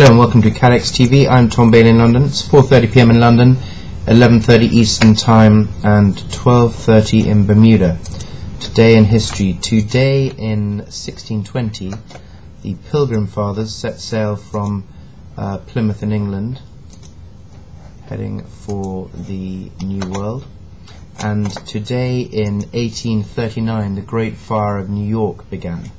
Hello and welcome to CATEX-TV. I'm Tom Bailey in London. It's 4:30 PM in London, 11:30 Eastern Time and 12:30 in Bermuda. Today in history. Today in 1620, the Pilgrim Fathers set sail from Plymouth in England, heading for the New World. And today in 1839, the Great Fire of New York began.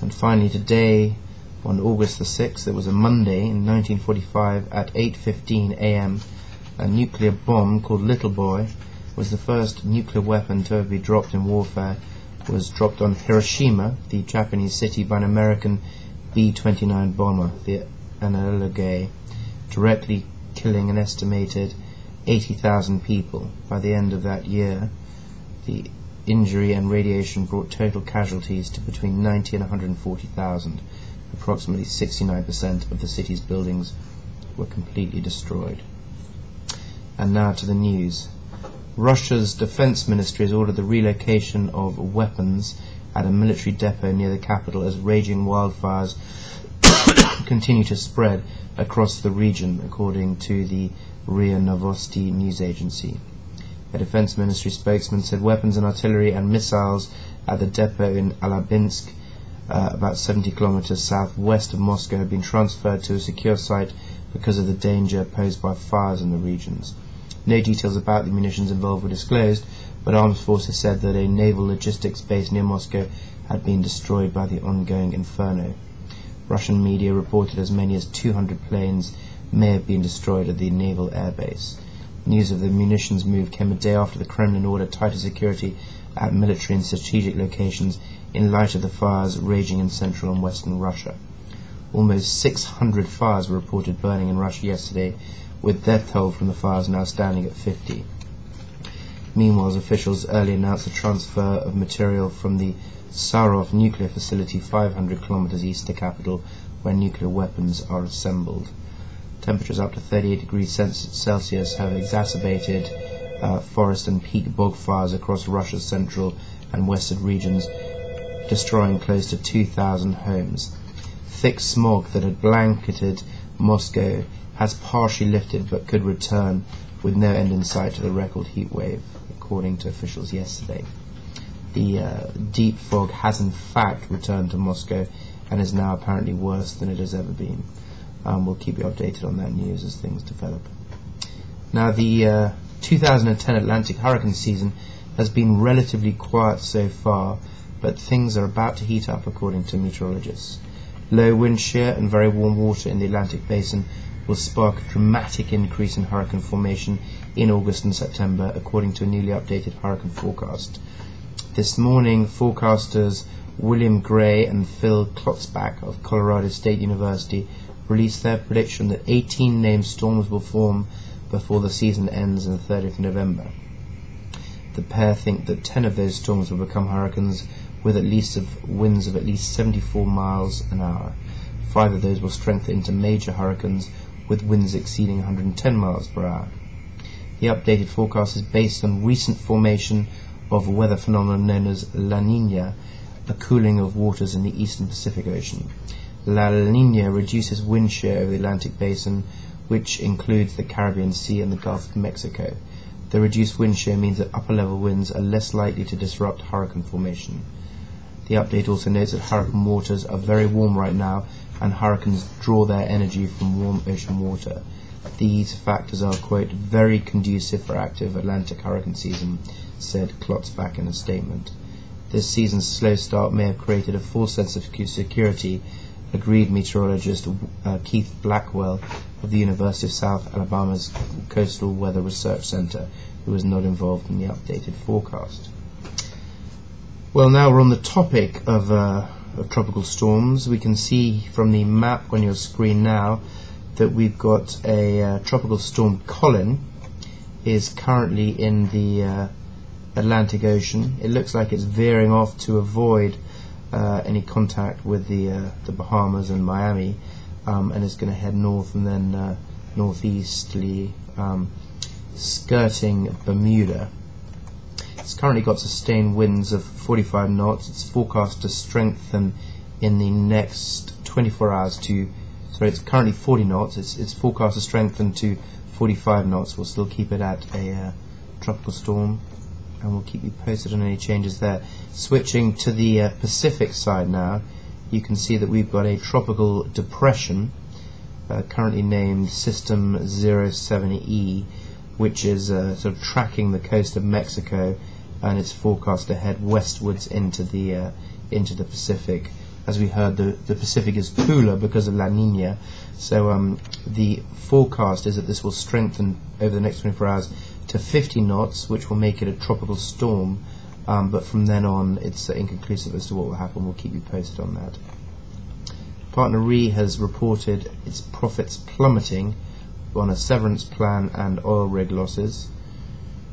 And finally today, on August the 6th, it was a Monday in 1945 at 8:15 AM, a nuclear bomb called Little Boy was the first nuclear weapon to ever be dropped in warfare. It was dropped on Hiroshima, the Japanese city, by an American B-29 bomber, the Enola Gay, directly killing an estimated 80,000 people. By the end of that year, the injury and radiation brought total casualties to between 90 and 140,000. Approximately 69% of the city's buildings were completely destroyed. And now to the news. Russia's defense ministry has ordered the relocation of weapons at a military depot near the capital as raging wildfires continue to spread across the region, according to the RIA Novosti news agency. A defense ministry spokesman said weapons and artillery and missiles at the depot in Alabinsk, about 70 kilometers southwest of Moscow, have been transferred to a secure site because of the danger posed by fires in the regions. No details about the munitions involved were disclosed, but armed forces said that a naval logistics base near Moscow had been destroyed by the ongoing inferno. Russian media reported as many as 200 planes may have been destroyed at the naval airbase. News of the munitions move came a day after the Kremlin ordered tighter security at military and strategic locations in light of the fires raging in central and western Russia. Almost 600 fires were reported burning in Russia yesterday, with death toll from the fires now standing at 50. Meanwhile, officials earlier announced the transfer of material from the Sarov nuclear facility 500 kilometers east of the capital, where nuclear weapons are assembled. Temperatures up to 38 degrees Celsius have exacerbated forest and peat bog fires across Russia's central and western regions, destroying close to 2,000 homes. Thick smog that had blanketed Moscow has partially lifted but could return with no end in sight to the record heat wave, according to officials yesterday. The deep fog has in fact returned to Moscow and is now apparently worse than it has ever been. We'll keep you updated on that news as things develop. Now, the 2010 Atlantic hurricane season has been relatively quiet so far, but things are about to heat up, according to meteorologists. Low wind shear and very warm water in the Atlantic basin will spark a dramatic increase in hurricane formation in August and September, according to a newly updated hurricane forecast. This morning, forecasters William Gray and Phil Klotzbach of Colorado State University released their prediction that 18 named storms will form before the season ends on the 30th of November. The pair think that 10 of those storms will become hurricanes with winds of at least 74 miles an hour. 5 of those will strengthen into major hurricanes with winds exceeding 110 miles per hour. The updated forecast is based on recent formation of a weather phenomenon known as La Niña, a cooling of waters in the eastern Pacific Ocean. La Niña reduces wind shear over the Atlantic basin, which includes the Caribbean Sea and the Gulf of Mexico. The reduced wind shear means that upper-level winds are less likely to disrupt hurricane formation. The update also notes that hurricane waters are very warm right now, and hurricanes draw their energy from warm ocean water. These factors are, quote, very conducive for active Atlantic hurricane season, said Klotzbach in a statement. This season's slow start may have created a false sense of security, agreed meteorologist Keith Blackwell of the University of South Alabama's Coastal Weather Research Center, who was not involved in the updated forecast. Well, now we're on the topic of tropical storms. We can see from the map on your screen now that we've got a tropical storm. Colin is currently in the Atlantic Ocean. It looks like it's veering off to avoid any contact with the Bahamas and Miami, and it's going to head north and then northeasterly, skirting Bermuda. It's currently got sustained winds of 45 knots. It's forecast to strengthen in the next 24 hours to sorry, it's currently 40 knots. It's forecast to strengthen to 45 knots. We'll still keep it at a tropical storm, and we'll keep you posted on any changes there. Switching to the Pacific side now, you can see that we've got a tropical depression currently named System 07E, which is sort of tracking the coast of Mexico, and it's forecast to head westwards into the Pacific. As we heard, the Pacific is cooler because of La Nina, so the forecast is that this will strengthen over the next 24 hours to 50 knots, which will make it a tropical storm, but from then on it's inconclusive as to what will happen. We'll keep you posted on that. Partner Re has reported its profits plummeting on a severance plan and oil rig losses.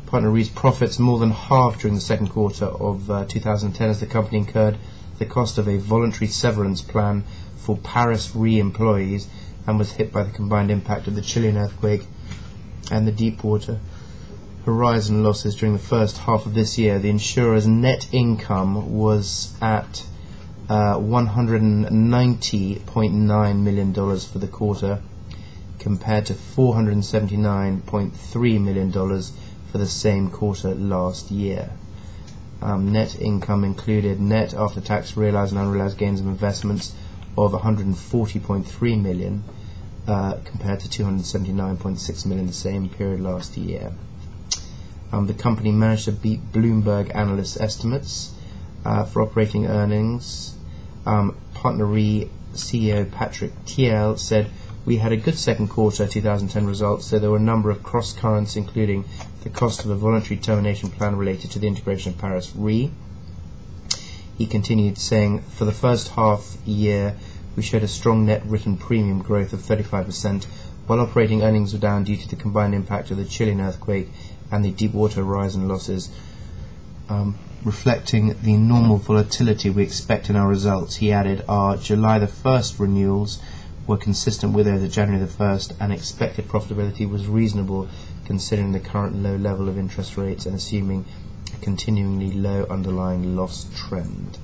Partner Re's profits more than halved during the second quarter of 2010 as the company incurred the cost of a voluntary severance plan for Paris Re employees and was hit by the combined impact of the Chilean earthquake and the Deepwater Horizon losses during the first half of this year. The insurer's net income was at $190.9 million for the quarter, compared to $479.3 million for the same quarter last year. Net income included net after-tax realized and unrealized gains of investments of $140.3 million, compared to $279.6 million the same period last year. The company managed to beat Bloomberg analyst estimates for operating earnings. Partner Re CEO Patrick Thiel said, "We had a good second quarter 2010 results, so there were a number of cross currents, including the cost of a voluntary termination plan related to the integration of Paris Re." He continued saying, "For the first half year, we showed a strong net written premium growth of 35%, while operating earnings were down due to the combined impact of the Chilean earthquake and the Deepwater Horizon losses, reflecting the normal volatility we expect in our results." He added, "Our July the 1st renewals were consistent with those of January the 1st, and expected profitability was reasonable considering the current low level of interest rates and assuming a continuingly low underlying loss trend."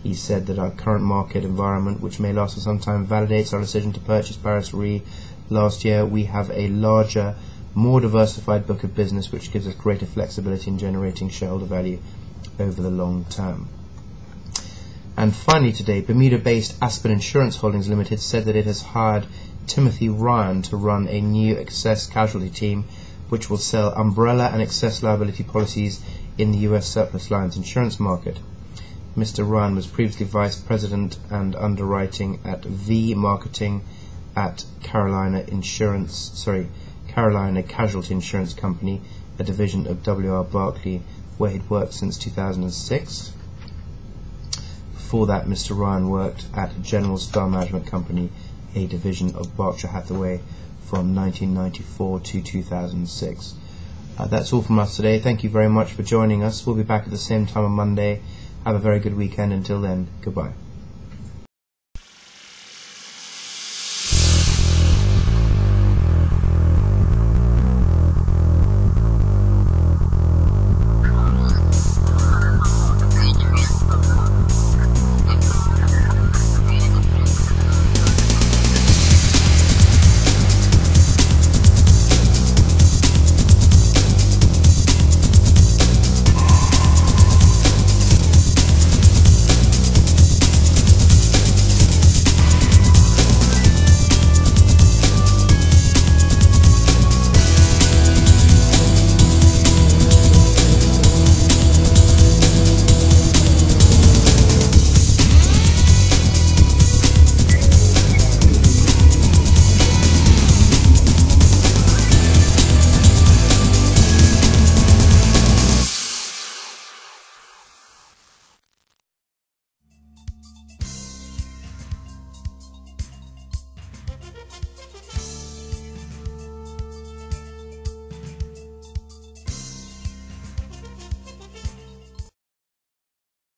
He said that our current market environment, which may last for some time, validates our decision to purchase Paris Re last year. We have a larger, more diversified book of business which gives us greater flexibility in generating shareholder value over the long term. And finally today, Bermuda-based Aspen Insurance Holdings Limited said that it has hired Timothy Ryan to run a new excess casualty team which will sell umbrella and excess liability policies in the US surplus lines insurance market. Mr. Ryan was previously Vice President and Underwriting at V Marketing at Carolina Casualty Insurance Company, a division of W.R. Barclay, where he'd worked since 2006. Before that, Mr. Ryan worked at General Star Management Company, a division of Berkshire Hathaway, from 1994 to 2006. That's all from us today. Thank you very much for joining us. We'll be back at the same time on Monday. Have a very good weekend. Until then, goodbye.